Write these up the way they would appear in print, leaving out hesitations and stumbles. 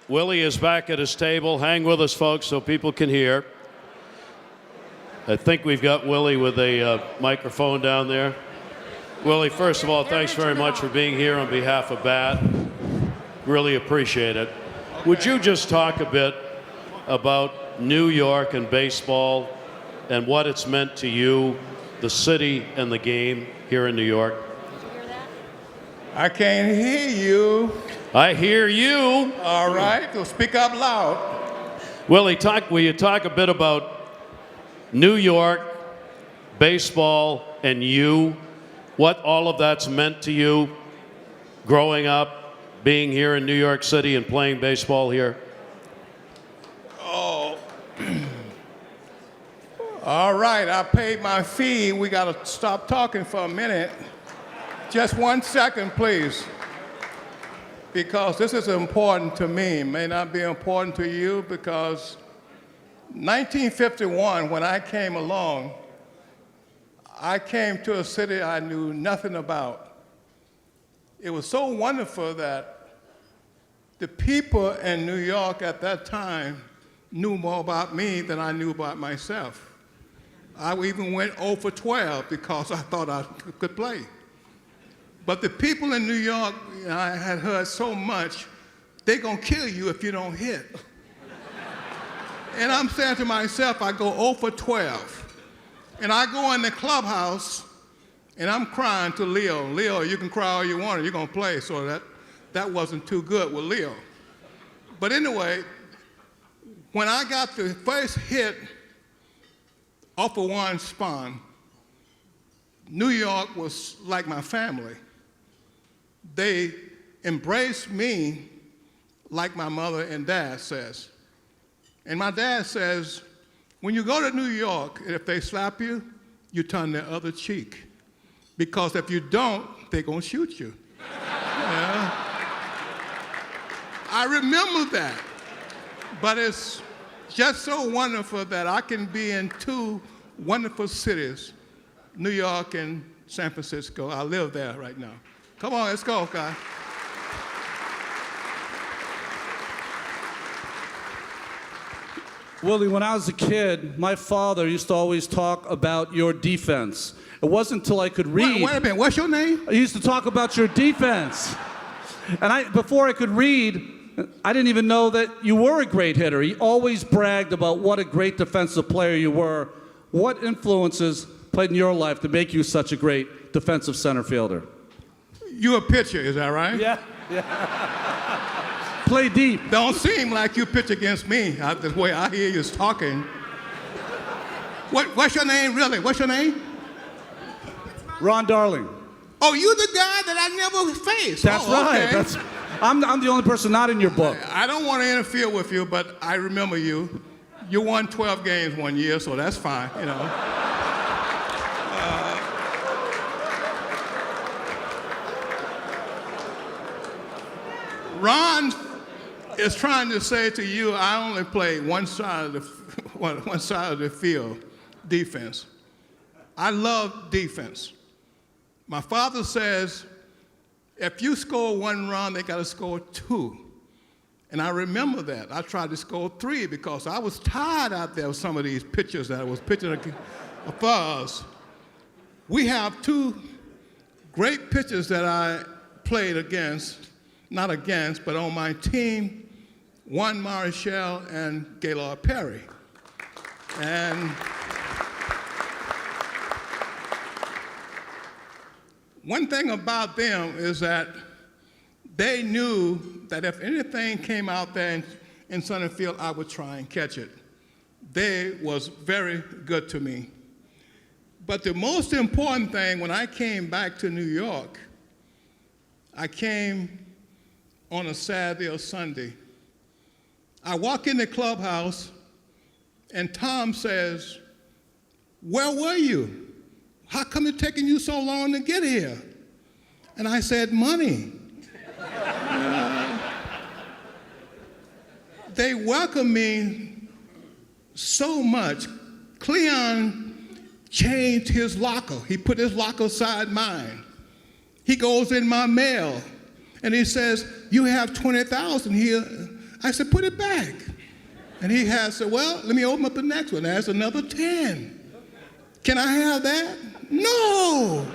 Willie is back at his table. Hang with us, folks, so people can hear. I think we've got Willie with a microphone down there. Willie, first of all, thanks very much for being here on behalf of B.A.T. Really appreciate it. Would you just talk a bit about New York and baseball and what it's meant to you, the city and the game here in New York? I can't hear you. I hear you. All right, so speak up loud. Willie, will you talk a bit about New York, baseball, and you? What all of that's meant to you growing up, being here in New York City and playing baseball here? Oh. All right, I paid my fee. We got to stop talking for a minute. Just 1 second, please. Because this is important to me. It may not be important to you because 1951, when I came along, I came to a city I knew nothing about. It was so wonderful that the people in New York at that time knew more about me than I knew about myself. I even went 0 for 12 because I thought I could play. But the people in New York, I had heard so much, they're going to kill you if you don't hit. And I'm saying to myself, I go 0 for 12. And I go in the clubhouse, and I'm crying to Leo. Leo, you can cry all you want, you're going to play. So that wasn't too good with Leo. But anyway, when I got the first hit off of one spawn, New York was like my family. They embraced me like my mother and dad says. And my dad says, when you go to New York, if they slap you, you turn the other cheek. Because if you don't, they're going to shoot you. Yeah. I remember that. But it's just so wonderful that I can be in two wonderful cities, New York and San Francisco. I live there right now. Come on, let's go, guys. Willie, when I was a kid, my father used to always talk about your defense. It wasn't until I could read. Wait a minute, what's your name? He used to talk about your defense. And before I could read, I didn't even know that you were a great hitter. He always bragged about what a great defensive player you were. What influences played in your life to make you such a great defensive center fielder? You a pitcher, is that right? Yeah. Play deep. Don't seem like you pitch against me, the way I hear you talking. What's your name, really? What's your name? Ron Darling. Oh, you the guy that I never faced. That's right. Okay. I'm the only person not in your book. I don't want to interfere with you, but I remember you. You won 12 games one year, so that's fine, you know. Ron is trying to say to you, I only play one side of the field, defense. I love defense. My father says, if you score 1 run, they got to score 2. And I remember that. I tried to score 3 because I was tired out there with some of these pitchers that was pitching for us. We have 2 great pitchers that I played against, not against, but on my team, Juan Marichal and Gaylord Perry. And one thing about them is that they knew that if anything came out there in center field, I would try and catch it. They was very good to me. But the most important thing, when I came back to New York, I came on a Saturday or Sunday. I walk in the clubhouse, and Tom says, where were you? How come it's taking you so long to get here? And I said, money. They welcomed me so much. Cleon changed his locker. He put his locker aside mine. He goes in my mail, and he says, you have $20,000 here I said, put it back. And he had said, well, let me open up the next one. There's another 10. Can I have that? No.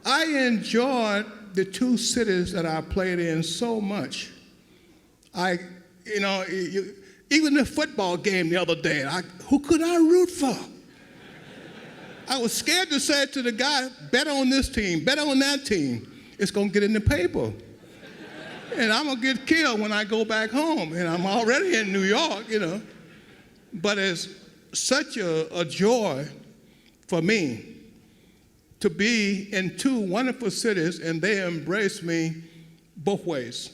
I enjoyed the two cities that I played in so much. Even the football game the other day, who could I root for? I was scared to say to the guy, bet on this team, bet on that team. It's going to get in the paper. And I'm going to get killed when I go back home. And I'm already in New York, But it's such a joy for me to be in two wonderful cities, and they embrace me both ways.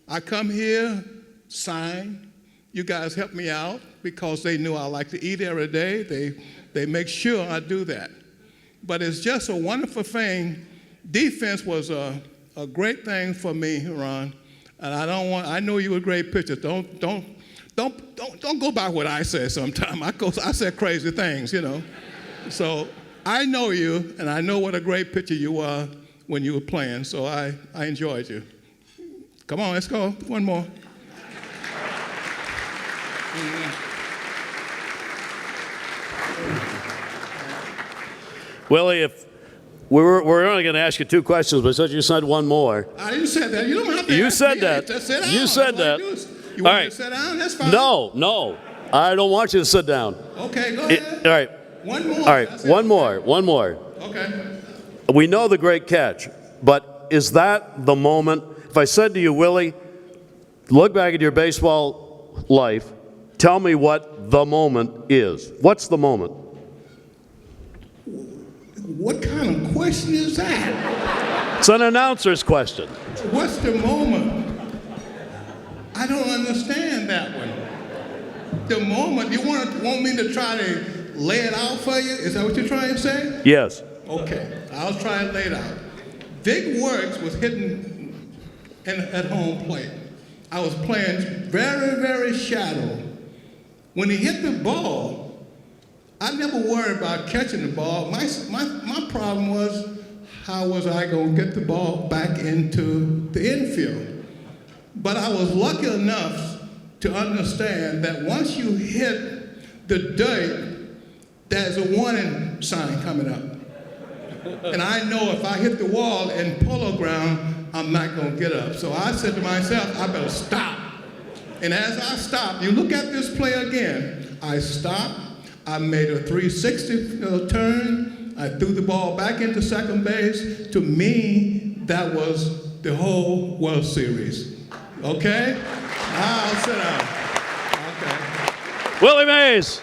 I come here, sign. You guys help me out because they knew I like to eat every day. They make sure I do that. But it's just a wonderful thing. Defense was a great thing for me, Ron. And I know you're a great pitcher. Don't go by what I say sometimes. I said crazy things, So I know you, and I know what a great pitcher you are when you were playing. So I enjoyed you. Come on, let's go. One more. Willie, if we're only going to ask you two questions, but since you said one more. I didn't say that. You don't have to. You ask said me. that. Just sit down. You said that. You All want me right. to sit down? That's fine. No. I don't want you to sit down. Okay, go ahead. All right. One more. All right. One more. Okay. We know the great catch, but is that the moment? If I said to you, Willie, look back at your baseball life, tell me what the moment is. What's the moment? What kind of question is that? It's an announcer's question. What's the moment? I don't understand that one. The moment, you want me to try to lay it out for you? Is that what you're trying to say? Yes. Okay, I'll try and lay it out. Vic Works was hitting at home plate. I was playing very, very shallow. When he hit the ball, I never worried about catching the ball. My problem was, how was I going to get the ball back into the infield? But I was lucky enough to understand that once you hit the dirt, there's a warning sign coming up. And I know if I hit the wall and polo ground, I'm not going to get up. So I said to myself, I better stop. And as I stopped, you look at this play again, I stopped. I made a 360 turn. I threw the ball back into second base. To me, that was the whole World Series. Okay? I'll sit down. Okay. Willie Mays.